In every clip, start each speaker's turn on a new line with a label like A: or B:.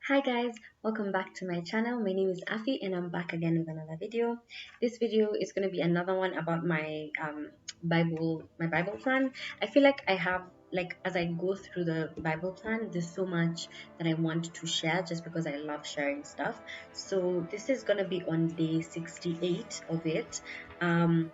A: Hi guys, welcome back to my channel. My name is Afi and I'm back again with another video. This video is going to be another one about my Bible plan. I feel like I have as I go through the Bible plan, there's so much that I want to share just because I love sharing stuff. So this is going to be on day 68 of it. And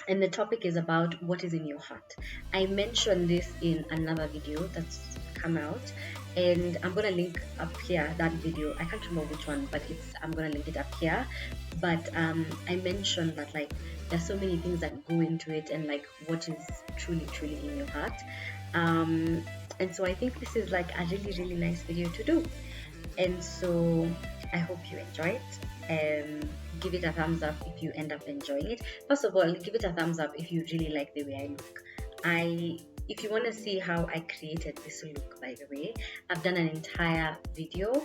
A: the topic is about what is in your heart. I mentioned this in another video that's come out, and I'm gonna link up here that video. I can't remember which one, but I'm gonna link it up here. But I mentioned that there's so many things that go into it, and what is truly in your heart. And so I think this is like a really nice video to do, and so I hope you enjoy it. Give it a thumbs up if you end up enjoying it. First of all, give it a thumbs up if you really like the way I look. If you want to see how I created this look, by the way, I've done an entire video,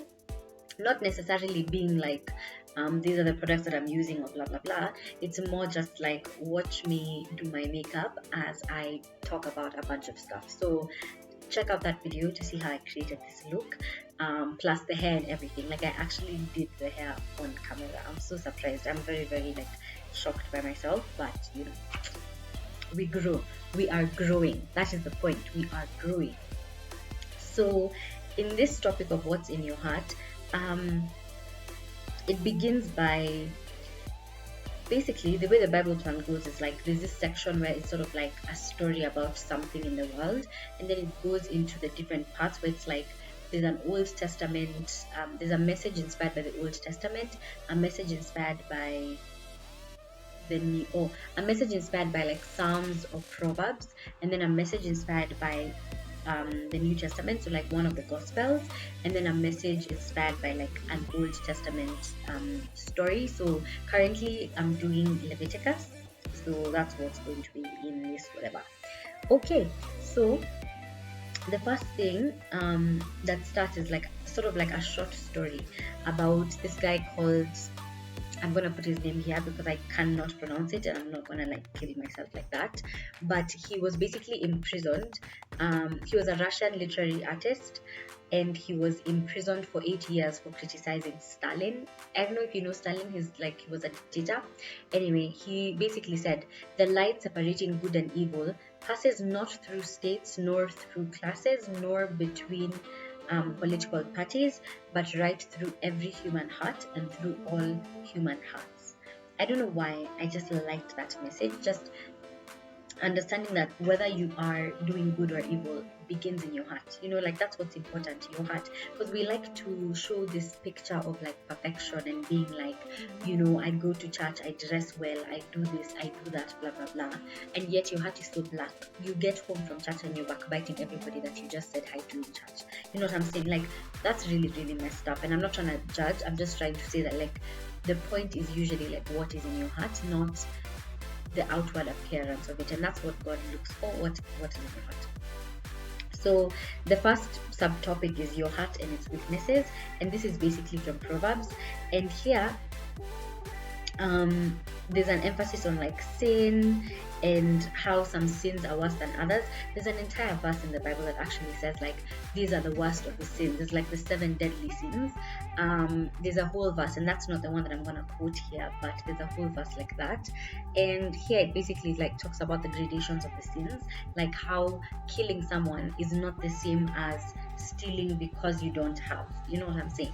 A: not necessarily being these are the products that I'm using or blah blah blah. It's more just like watch me do my makeup as I talk about a bunch of stuff. So check out that video to see how I created this look, plus the hair and everything. I actually did the hair on camera. I'm so surprised. I'm very shocked by myself, but we grow. We are growing. That is the point. We are growing. So in this topic of what's in your heart, it begins by basically the way the Bible plan goes is there's this section where it's sort of like a story about something in the world, and then it goes into the different parts where it's there's an Old Testament, there's a message inspired by the Old Testament, a message inspired by a message inspired by Psalms or Proverbs, and then a message inspired by the New Testament, so one of the Gospels, and then a message inspired by an Old Testament story. So currently I'm doing Leviticus, so that's what's going to be in this whatever. Okay, so the first thing that starts is sort of a short story about this guy called, I'm gonna put his name here because I cannot pronounce it and I'm not gonna kill myself like that. But he was basically imprisoned. He was a Russian literary artist, and he was imprisoned for 8 years for criticizing Stalin. I don't know if you know Stalin. He was a dictator. Anyway, he basically said the line separating good and evil passes not through states, nor through classes, nor between political parties, but right through every human heart and through all human hearts. I don't know why, I just liked that message. Just understanding that whether you are doing good or evil begins in your heart. That's what's important, your heart. Because we like to show this picture of perfection and being I go to church, I dress well, I do this, I do that, blah blah blah, and yet your heart is so black. You get home from church and you're backbiting everybody that you just said hi to in church. You know what I'm saying? That's really messed up. And I'm not trying to judge, I'm just trying to say that the point is usually what is in your heart, not the outward appearance of it. And that's what God looks for, what is in your heart. So the first subtopic is your heart and its weaknesses, and this is basically from Proverbs. And here there's an emphasis on sin and how some sins are worse than others. There's an entire verse in the Bible that actually says these are the worst of the sins. There's the 7 deadly sins. There's a whole verse, and that's not the one that I'm gonna quote here, but there's a whole verse like that. And here it basically talks about the gradations of the sins, how killing someone is not the same as stealing because you don't have. You know what I'm saying?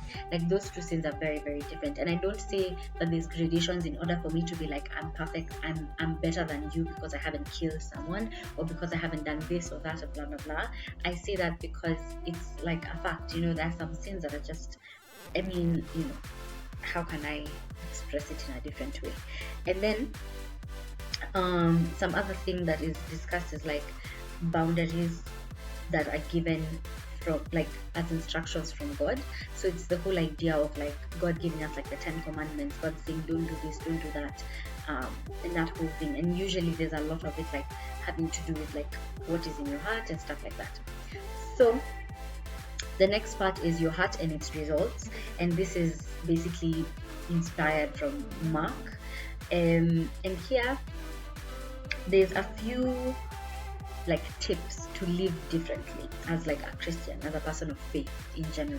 A: Those two sins are very different. And I don't say that there's gradations in order for me to be I'm perfect, I'm better than you because I haven't killed someone, or because I haven't done this or that or blah blah blah. I say that because it's a fact. There are some sins that are just, how can I express it in a different way? And then some other thing that is discussed is boundaries that are given from as instructions from God. So it's the whole idea of God giving us the 10 commandments, God saying don't do this, don't do that, and that whole thing. And usually there's a lot of it having to do with what is in your heart and stuff like that. So the next part is your heart and its results, and this is basically inspired from Mark. And here there's a few like tips to live differently as like a Christian, as a person of faith in general.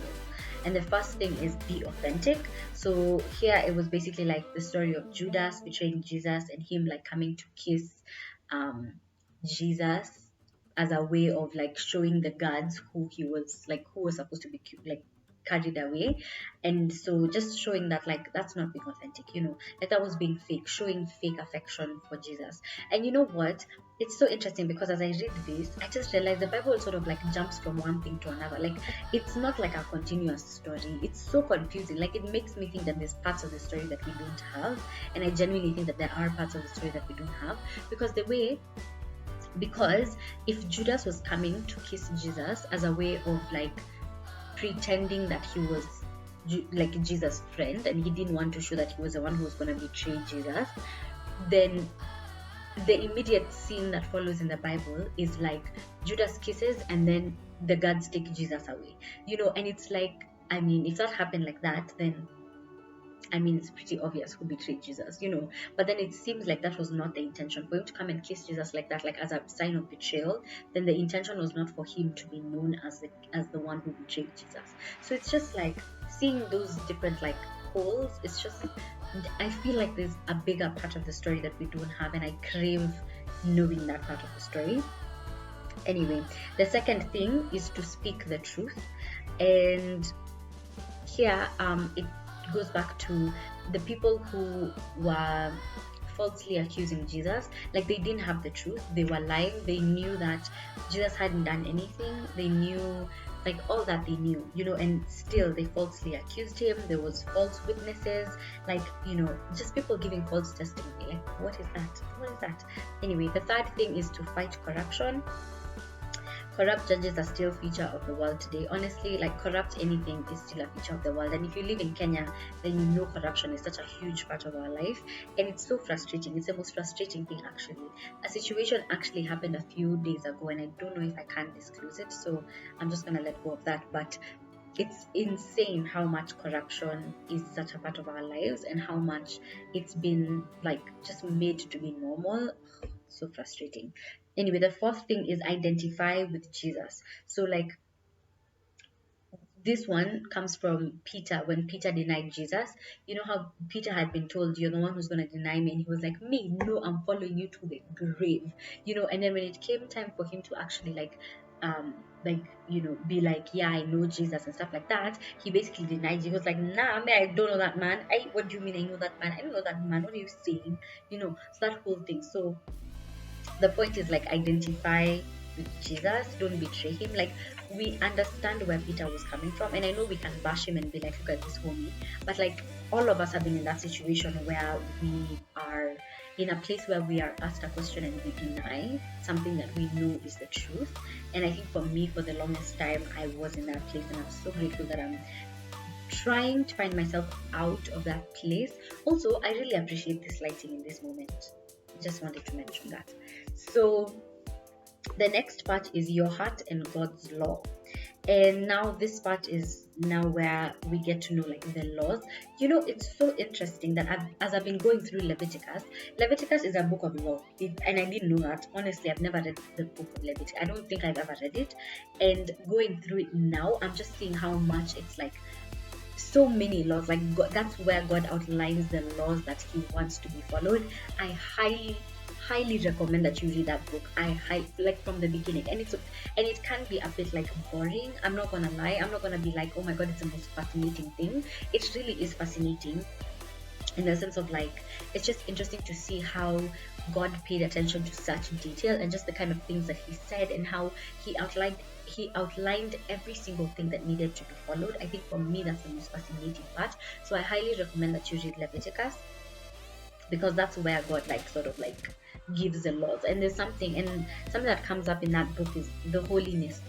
A: And the first thing is be authentic. So here it was basically like the story of Judas betraying Jesus and him like coming to kiss um Jesus as a way of like showing the guards who he was, like who was supposed to be like carried away. And so just showing that like that's not being authentic, like that was being fake, showing fake affection for Jesus. And you know what, it's so interesting because as I read this, I just realized the Bible sort of like jumps from one thing to another. Like it's not like a continuous story. It's so confusing. Like it makes me think that there's parts of the story that we don't have, and I genuinely think that there are parts of the story that we don't have, because if Judas was coming to kiss Jesus as a way of like pretending that he was like Jesus' friend, and he didn't want to show that he was the one who was going to betray Jesus, then the immediate scene that follows in the Bible is like Judas kisses and then the guards take Jesus away, and it's like, I mean, if that happened like that, then I mean, it's pretty obvious who betrayed Jesus. But then it seems like that was not the intention for him to come and kiss Jesus like that, like as a sign of betrayal. Then the intention was not for him to be known as the one who betrayed Jesus. So it's just like seeing those different like holes. It's just, I feel like there's a bigger part of the story that we don't have, and I crave knowing that part of the story. Anyway, the second thing is to speak the truth, and here it goes back to the people who were falsely accusing Jesus. Like they didn't have the truth, they were lying. They knew that Jesus hadn't done anything. They knew like all that they knew, and still they falsely accused him. There was false witnesses, like just people giving false testimony. Like what is that? Anyway, the third thing is to fight corruption. Corrupt judges are still a feature of the world today. Honestly, like corrupt anything is still a feature of the world. And if you live in Kenya, then you know corruption is such a huge part of our life. And it's so frustrating. It's the most frustrating thing actually. A situation actually happened a few days ago, and I don't know if I can disclose it, so I'm just gonna let go of that. But it's insane how much corruption is such a part of our lives and how much it's been like just made to be normal. So frustrating. Anyway, the fourth thing is identify with Jesus. So like this one comes from Peter, when Peter denied Jesus. You know how Peter had been told, you're the one who's going to deny me, and he was like, me, no, I'm following you to the grave. And then when it came time for him to actually be like, yeah, I know Jesus and stuff like that, he basically denied. He was like, nah, man, I don't know that man. What do you mean I know that man? I don't know that man. What are you saying? So that whole thing. So the point is like identify with Jesus, don't betray him. Like we understand where Peter was coming from, and I know we can bash him and be like, look at this homie, but like all of us have been in that situation where we are in a place where we are asked a question and we deny something that we know is the truth. And I think for me, for the longest time, I was in that place, and I'm so grateful that I'm trying to find myself out of that place. Also, I really appreciate this lighting in this moment. Just wanted to mention that. So the next part is your heart and God's law. And now this part is now where we get to know like the laws. It's so interesting that as I've been going through Leviticus is a book of law, and I didn't know that. Honestly, I've never read the book of Leviticus. I don't think I've ever read it. And going through it now, I'm just seeing how much it's like so many laws. Like God, that's where God outlines the laws that he wants to be followed. I highly recommend that you read that book. Like from the beginning, and it can be a bit like boring. I'm not gonna lie. I'm not gonna be like, oh my god, it's the most fascinating thing. It really is fascinating in the sense of like, it's just interesting to see how God paid attention to such detail and just the kind of things that he said and how he outlined every single thing that needed to be followed. I think for me that's the most fascinating part. So I highly recommend that you read Leviticus, because that's where God like sort of like gives the laws. And there's something that comes up in that book is the holiness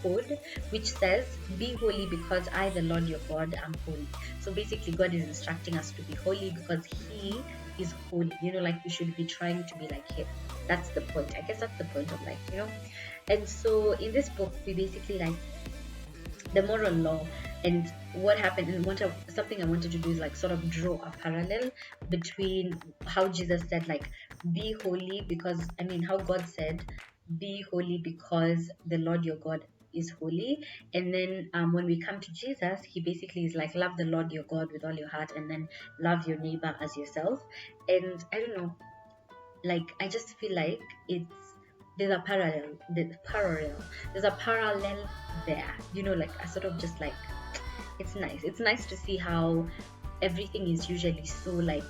A: code, which says, be holy because I, the Lord your God, am holy. So basically God is instructing us to be holy because he is holy. Like we should be trying to be like him. That's the point. I guess that's the point of life. And so in this book we basically like the moral law and what happened. And something I wanted to do is like sort of draw a parallel between how Jesus said like be holy, because how God said be holy because the Lord your God is holy. And then when we come to Jesus, he basically is like, love the Lord your God with all your heart, and then love your neighbor as yourself. And I don't know, like I just feel like there's a parallel there, like a sort of just like, it's nice to see how everything is usually so like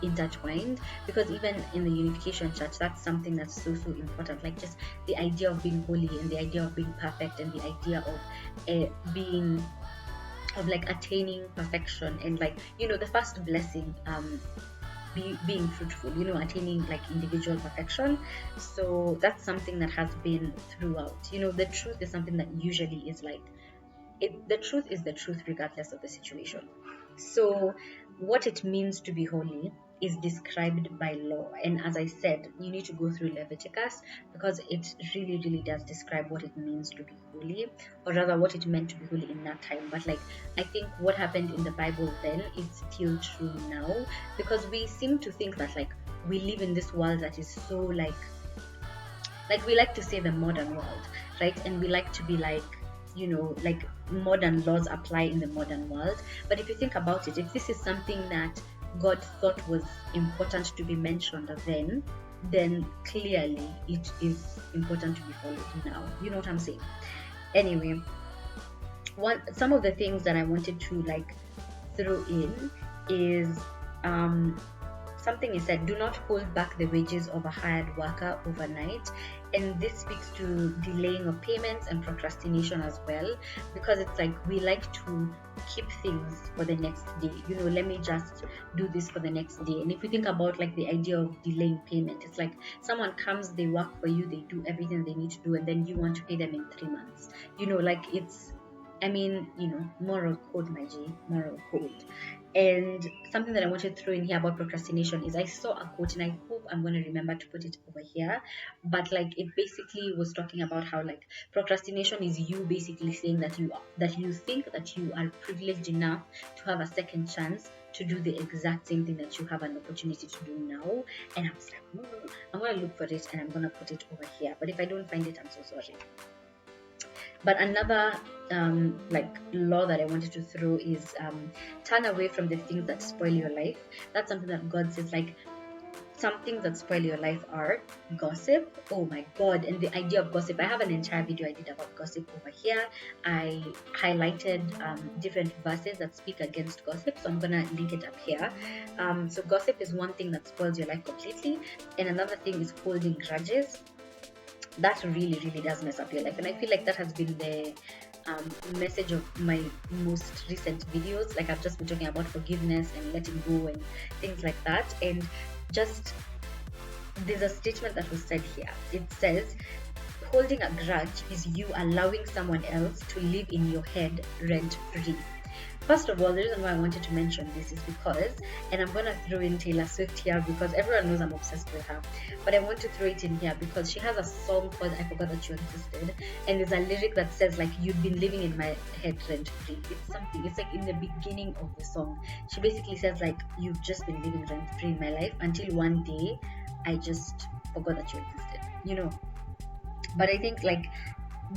A: intertwined, because even in the unification church, that's something that's so important, like just the idea of being holy and the idea of being perfect and the idea of being of like attaining perfection, and like the first blessing, being fruitful, attaining like individual perfection. So that's something that has been throughout. The truth is something that usually is like the truth is the truth regardless of the situation. So what it means to be holy is described by law, and as I said, you need to go through Leviticus because it really does describe what it means to be holy, or rather what it meant to be holy in that time. But like, I think what happened in the Bible then is still true now, because we seem to think that like we live in this world that is so like we like to say the modern world, right? And we like to be like, like modern laws apply in the modern world. But if you think about it, if this is something that God thought was important to be mentioned then clearly it is important to be followed now. You know what I'm saying? Anyway, some of the things that I wanted to like throw in is something is said, do not hold back the wages of a hired worker overnight. And this speaks to delaying of payments and procrastination as well, because it's like we like to keep things for the next day. Let me just do this for the next day. And if you think about like the idea of delaying payment, it's like someone comes, they work for you, they do everything they need to do, and then you want to pay them in 3 months. Like it's, moral code, my G, moral code. And something that I wanted to throw in here about procrastination is I saw a quote, and I hope I'm going to remember to put it over here. But like, it basically was talking about how like procrastination is you basically saying that you think that you are privileged enough to have a second chance to do the exact same thing that you have an opportunity to do now. And I was like, I'm going to look for it and I'm going to put it over here. But if I don't find it, I'm so sorry. But another like law that I wanted to throw is turn away from the things that spoil your life. That's something that God says, like, some things that spoil your life are gossip. Oh my God. And the idea of gossip, I have an entire video I did about gossip over here. I highlighted different verses that speak against gossip, so I'm gonna link it up here. So gossip is one thing that spoils your life completely, and another thing is holding grudges. That really does mess up your life, and I feel like that has been the message of my most recent videos. Like, I've just been talking about forgiveness and letting go and things like that. And just, there's a statement that was said here. It says, holding a grudge is you allowing someone else to live in your head rent free. First of all, the reason why I wanted to mention this is because, and I'm going to throw in Taylor Swift here because everyone knows I'm obsessed with her, but I want to throw it in here because she has a song called I Forgot That You Existed, and there's a lyric that says, like, you've been living in my head rent free. It's like in the beginning of the song. She basically says, like, you've just been living rent free in my life until one day I just forgot that you existed, But I think, like,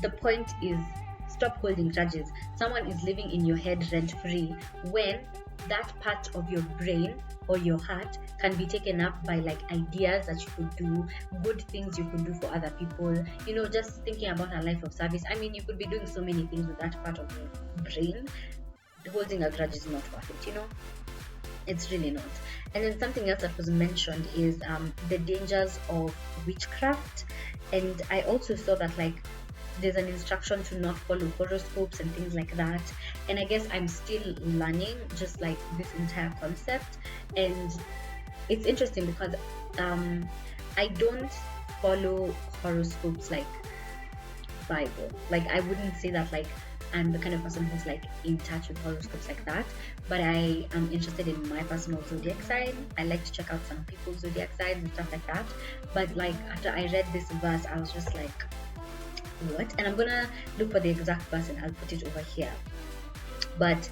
A: the point is, stop holding grudges. Someone is living in your head rent free when that part of your brain or your heart can be taken up by like ideas that you could do, good things you could do for other people, just thinking about a life of service. I mean, you could be doing so many things with that part of your brain. Holding a grudge is not worth it, it's really not. And then something else that was mentioned is the dangers of witchcraft. And I also saw that, like, there's an instruction to not follow horoscopes and things like that. And I guess I'm still learning just like this entire concept. And it's interesting because I don't follow horoscopes like Bible. Like, I wouldn't say that like I'm the kind of person who's like in touch with horoscopes like that, but I am interested in my personal zodiac sign. I like to check out some people's zodiac signs and stuff like that. But like, after I read this verse, I was just like, what? And I'm gonna look for the exact verse and I'll put it over here. But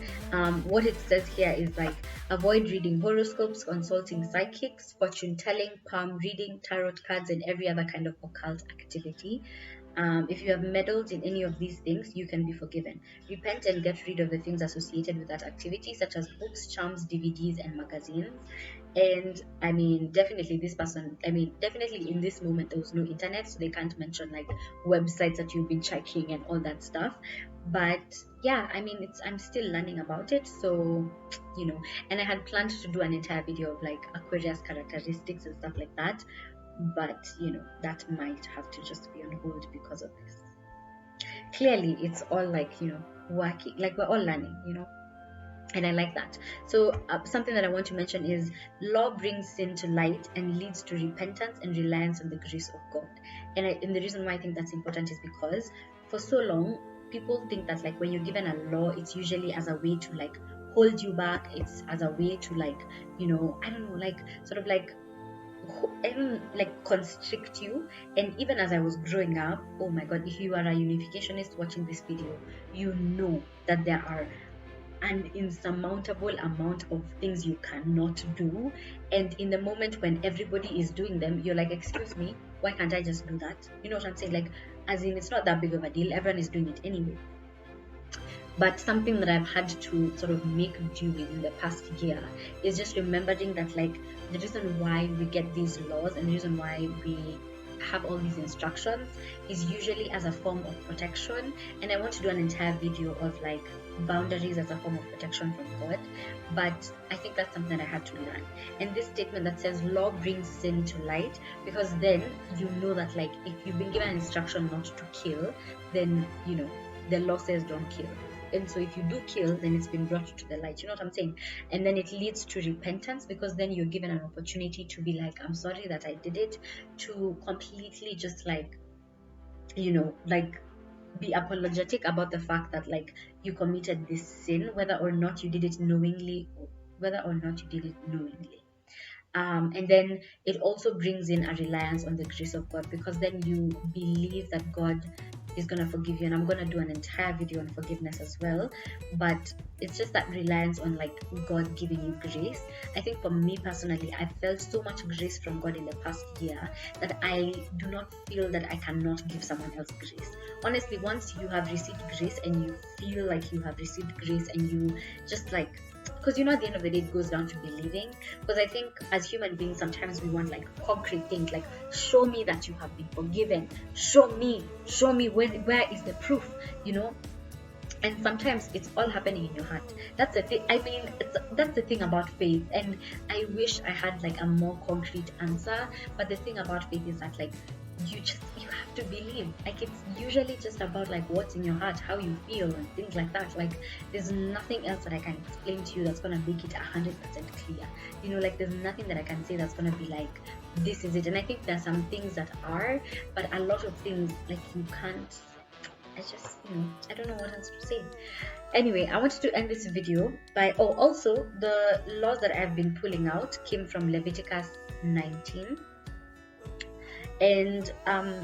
A: what it says here is like, avoid reading horoscopes, consulting psychics, fortune telling, palm reading, tarot cards, and every other kind of occult activity. If you have meddled in any of these things, you can be forgiven. Repent and get rid of the things associated with that activity, such as books, charms, DVDs, and magazines. And I mean, definitely this person, I mean, definitely in this moment, there was no internet, so they can't mention like websites that you've been checking and all that stuff. But yeah, I mean, I'm still learning about it, so and I had planned to do an entire video of like Aquarius characteristics and stuff like that, but that might have to just be on hold because of this. Clearly it's all like working, like we're all learning, and I like that. So something that I want to mention is, law brings sin to light and leads to repentance and reliance on the grace of God. And the reason why I think that's important is because for so long people think that like when you're given a law, it's usually as a way to like hold you back, it's as a way to like I don't know, like sort of like constrict you. And even as I was growing up, oh my god, if you are a unificationist watching this video, you know that there are an insurmountable amount of things you cannot do, and in the moment when everybody is doing them, you're like, excuse me, why can't I just do that? You know what I'm saying? Like, as in, it's not that big of a deal, everyone is doing it anyway. But something that I've had to sort of make do with in the past year is just remembering that like the reason why we get these laws and the reason why we have all these instructions is usually as a form of protection. And I want to do an entire video of like boundaries as a form of protection from God, but I think that's something I had to learn. And this statement that says law brings sin to light, because then you know that like if you've been given an instruction not to kill, then the law says don't kill. And so if you do kill, then it's been brought to the light. You know what I'm saying? And then it leads to repentance, because then you're given an opportunity to be like, I'm sorry that I did it, to completely just like like be apologetic about the fact that like you committed this sin, whether or not you did it knowingly, and then it also brings in a reliance on the grace of God, because then you believe that God is going to forgive you. And I'm going to do an entire video on forgiveness as well, but it's just that reliance on like God giving you grace. I think for me personally, I felt so much grace from God in the past year that I do not feel that I cannot give someone else grace. Honestly, once you have received grace and you feel like you have received grace, and you just like, because at the end of the day it goes down to believing. Because I think as human beings sometimes we want like concrete things, like show me that you have been forgiven, show me where is the proof, and sometimes it's all happening in your heart. That's the thing. I mean, that's the thing about faith, and I wish I had like a more concrete answer. But the thing about faith is that like you have to believe. Like it's usually just about like what's in your heart, how you feel, and things like that. Like there's nothing else that I can explain to you that's gonna make it 100% clear. Like there's nothing that I can say that's gonna be like, this is it. And I think there's some things that are, but a lot of things like you can't. I just, I don't know what else to say. Anyway, I wanted to end this video by, also the laws that I've been pulling out came from Leviticus 19. And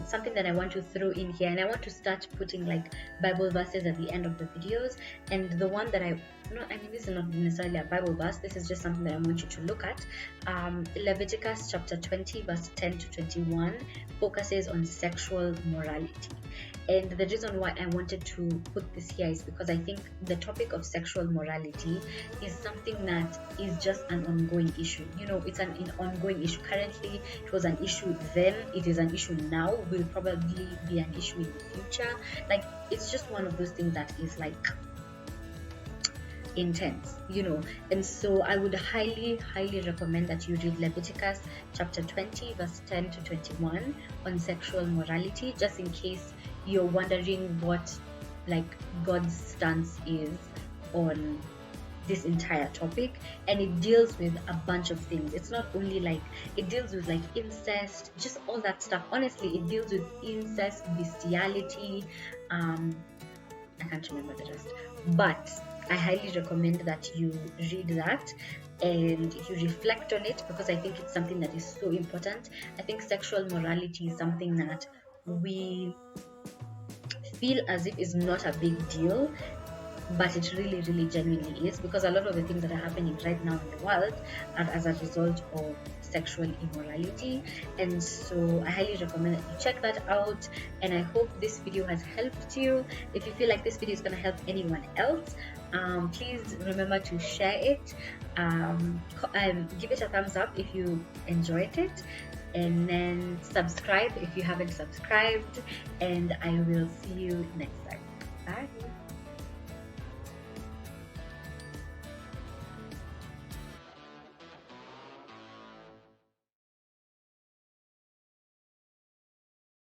A: something that I want to throw in here, and I want to start putting like Bible verses at the end of the videos. And the one that this is not necessarily a Bible verse, this is just something that I want you to look at. Leviticus chapter 20 verse 10 to 21 focuses on sexual morality. And the reason why I wanted to put this here is because I think the topic of sexual morality is something that is just an ongoing issue. It's an ongoing issue. Currently, it was an issue then, it is an issue now, will probably be an issue in the future. Like, it's just one of those things that is like intense, and so I would highly recommend that you read Leviticus chapter 20 verse 10 to 21 on sexual morality, just in case you're wondering what like God's stance is on this entire topic. And it deals with a bunch of things. It's not only like, it deals with like incest, just all that stuff. Honestly, it deals with incest, bestiality, I can't remember the rest, but I highly recommend that you read that and you reflect on it, because I think it's something that is so important. I think sexual morality is something that we feel as if is not a big deal, but it really, really genuinely is, because a lot of the things that are happening right now in the world are as a result of sexual immorality. And so I highly recommend that you check that out, and I hope this video has helped you. If you feel like this video is going to help anyone else, please remember to share it, give it a thumbs up if you enjoyed it, and then subscribe if you haven't subscribed, and I will see you next time. Bye.